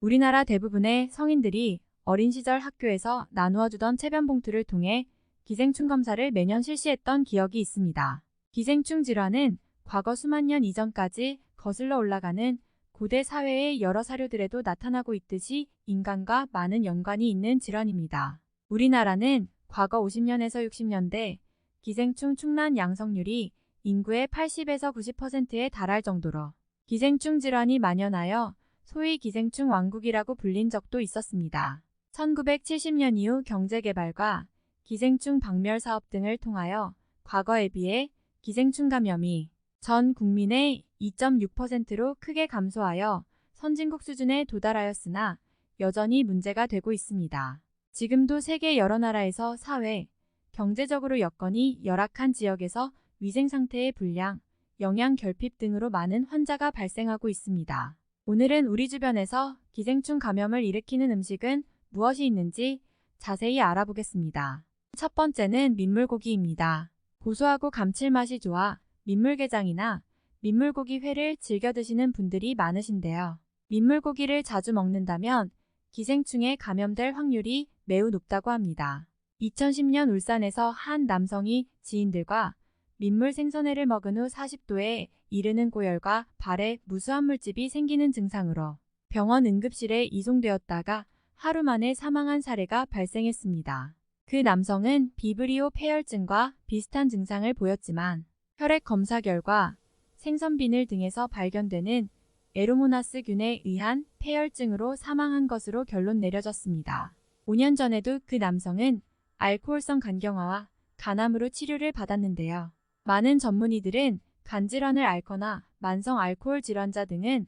우리나라 대부분의 성인들이 어린 시절 학교에서 나누어 주던 체변 봉투를 통해 기생충 검사를 매년 실시했던 기억이 있습니다. 기생충 질환은 과거 수만 년 이전까지 거슬러 올라가는 고대 사회의 여러 사료들에도 나타나고 있듯이 인간과 많은 연관이 있는 질환입니다. 우리나라는 과거 50년에서 60년대 기생충 충난 양성률이 인구의 80에서 90%에 달할 정도로 기생충 질환이 만연하여 소위 기생충 왕국이라고 불린 적도 있었습니다. 1970년 이후 경제개발과 기생충 박멸 사업 등을 통하여 과거에 비해 기생충 감염이 전 국민의 2.6%로 크게 감소하여 선진국 수준에 도달하였으나 여전히 문제가 되고 있습니다. 지금도 세계 여러 나라에서 사회, 경제적으로 여건이 열악한 지역에서 위생 상태의 불량, 영양 결핍 등으로 많은 환자가 발생하고 있습니다. 오늘은 우리 주변에서 기생충 감염을 일으키는 음식은 무엇이 있는지 자세히 알아보겠습니다. 첫 번째는 민물고기입니다. 고소하고 감칠맛이 좋아 민물게장이나 민물고기 회를 즐겨 드시는 분들이 많으신데요. 민물고기를 자주 먹는다면 기생충에 감염될 확률이 매우 높다고 합니다. 2010년 울산에서 한 남성이 지인들과 민물 생선회를 먹은 후 40도에 이르는 고열과 발에 무수한 물집이 생기는 증상으로 병원 응급실에 이송되었다가 하루 만에 사망한 사례가 발생했습니다. 그 남성은 비브리오 폐혈증과 비슷한 증상을 보였지만 혈액 검사 결과 생선 비늘 등에서 발견되는 에로모나스균에 의한 폐혈증으로 사망한 것으로 결론 내려졌습니다. 5년 전에도 그 남성은 알코올성 간경화와 간암으로 치료를 받았는데요. 많은 전문의들은 간질환을 앓거나 만성 알코올 질환자 등은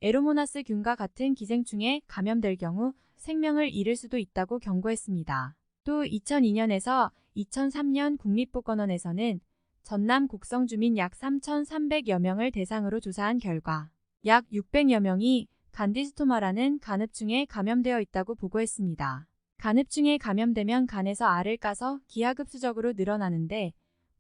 에로모나스균과 같은 기생충에 감염될 경우 생명을 잃을 수도 있다고 경고했습니다. 또 2002년에서 2003년 국립보건원에서는 전남 곡성 주민 약 3,300여 명을 대상으로 조사한 결과 약 600여 명이 간디스토마라는 간흡충에 감염되어 있다고 보고했습니다. 간흡충에 감염되면 간에서 알을 까서 기하급수적으로 늘어나는데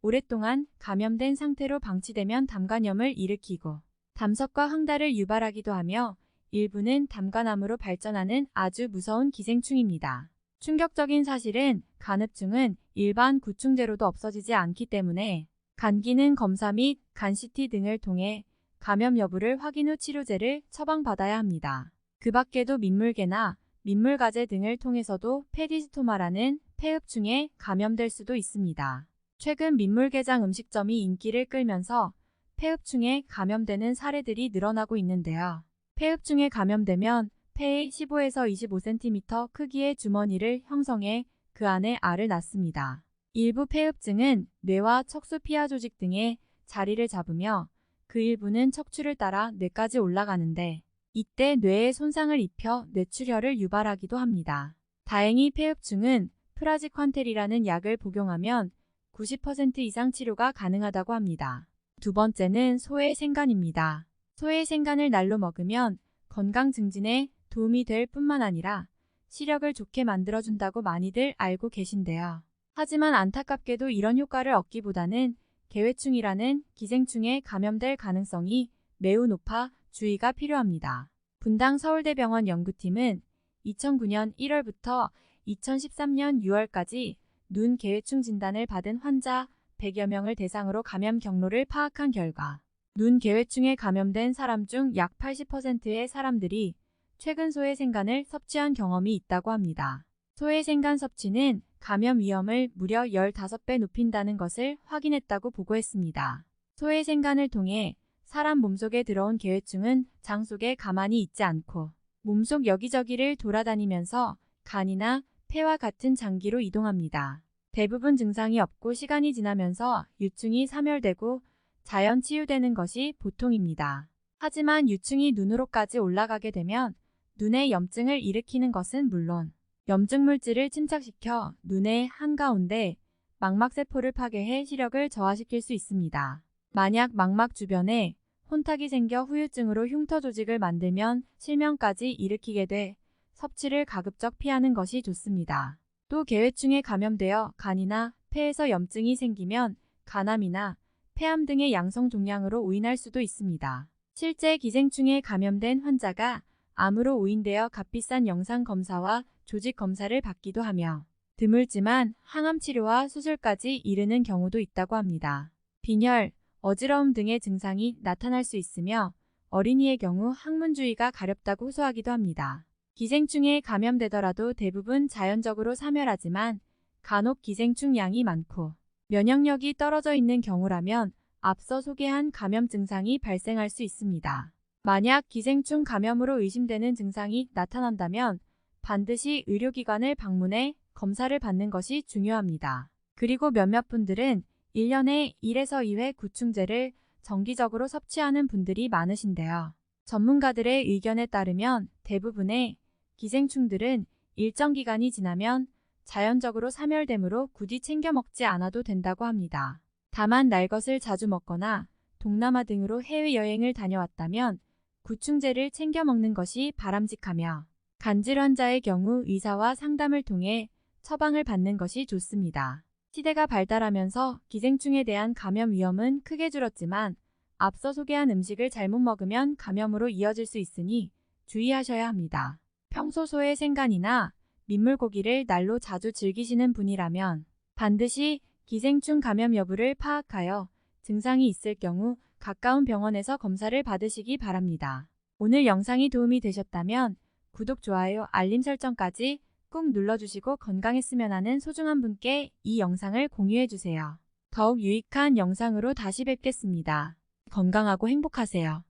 오랫동안 감염된 상태로 방치되면 담간염을 일으키고 담석과 황달을 유발하기도 하며 일부는 담간암으로 발전하는 아주 무서운 기생충입니다. 충격적인 사실은 간흡충은 일반 구충제로도 없어지지 않기 때문에 간기능 검사 및 간CT 등을 통해 감염 여부를 확인 후 치료제를 처방받아야 합니다. 그 밖에도 민물개나 민물가재 등을 통해서도 페디스토마라는 폐흡충에 감염될 수도 있습니다. 최근 민물게장 음식점이 인기를 끌면서 폐흡충에 감염되는 사례들이 늘어나고 있는데요. 폐흡충에 감염되면 폐의 15에서 25cm 크기의 주머니를 형성해 그 안에 알을 낳습니다. 일부 폐흡증은 뇌와 척수 피하 조직 등에 자리를 잡으며 그 일부는 척추를 따라 뇌까지 올라가는데 이때 뇌에 손상을 입혀 뇌출혈을 유발하기도 합니다. 다행히 폐흡충은 프라지퀀텔이라는 약을 복용하면 90% 이상 치료가 가능하다고 합니다. 두 번째는 소의 생간입니다. 소의 생간을 날로 먹으면 건강 증진에 도움이 될 뿐만 아니라 시력을 좋게 만들어준다고 많이들 알고 계신데요. 하지만 안타깝게도 이런 효과를 얻기보다는 개회충이라는 기생충에 감염될 가능성이 매우 높아 주의가 필요합니다. 분당 서울대병원 연구팀은 2009년 1월부터 2013년 6월까지 눈 개회충 진단을 받은 환자 100여 명을 대상으로 감염 경로를 파악한 결과 눈 개회충에 감염된 사람 중 약 80%의 사람들이 최근 소해생간을 섭취한 경험이 있다고 합니다. 소해생간 섭취는 감염 위험을 무려 15배 높인다는 것을 확인했다고 보고했습니다. 소해생간을 통해 사람 몸속에 들어온 개회충은 장 속에 가만히 있지 않고 몸속 여기저기를 돌아다니면서 간이나 폐와 같은 장기로 이동합니다. 대부분 증상이 없고 시간이 지나면서 유충이 사멸되고 자연 치유되는 것이 보통입니다. 하지만 유충이 눈으로까지 올라가게 되면 눈에 염증을 일으키는 것은 물론 염증 물질을 침착시켜 눈의 한가운데 망막세포를 파괴해 시력을 저하시킬 수 있습니다. 만약 망막 주변에 혼탁이 생겨 후유증으로 흉터 조직을 만들면 실명까지 일으키게 돼 섭취를 가급적 피하는 것이 좋습니다. 또 개회충에 감염되어 간이나 폐에서 염증이 생기면 간암이나 폐암 등의 양성 종양으로 오인할 수도 있습니다. 실제 기생충에 감염된 환자가 암으로 오인되어 값비싼 영상 검사와 조직 검사를 받기도 하며 드물지만 항암 치료와 수술까지 이르는 경우도 있다고 합니다. 빈혈, 어지러움 등의 증상이 나타날 수 있으며 어린이의 경우 항문주의가 가렵다고 호소하기도 합니다. 기생충에 감염되더라도 대부분 자연적으로 사멸하지만 간혹 기생충 양이 많고 면역력이 떨어져 있는 경우라면 앞서 소개한 감염 증상이 발생할 수 있습니다. 만약 기생충 감염으로 의심되는 증상이 나타난다면 반드시 의료기관을 방문해 검사를 받는 것이 중요합니다. 그리고 몇몇 분들은 1년에 1에서 2회 구충제를 정기적으로 섭취하는 분들이 많으신데요. 전문가들의 의견에 따르면 대부분의 기생충들은 일정 기간이 지나면 자연적으로 사멸되므로 굳이 챙겨 먹지 않아도 된다고 합니다. 다만 날 것을 자주 먹거나 동남아 등으로 해외여행을 다녀왔다면 구충제를 챙겨 먹는 것이 바람직하며 간질환자의 경우 의사와 상담을 통해 처방을 받는 것이 좋습니다. 시대가 발달하면서 기생충에 대한 감염 위험은 크게 줄었지만 앞서 소개한 음식을 잘못 먹으면 감염으로 이어질 수 있으니 주의하셔야 합니다. 평소 소의 생간이나 민물고기를 날로 자주 즐기시는 분이라면 반드시 기생충 감염 여부를 파악하여 증상이 있을 경우 가까운 병원에서 검사를 받으시기 바랍니다. 오늘 영상이 도움이 되셨다면 구독, 좋아요, 알림 설정까지 꾹 눌러주시고 건강했으면 하는 소중한 분께 이 영상을 공유해주세요. 더욱 유익한 영상으로 다시 뵙겠습니다. 건강하고 행복하세요.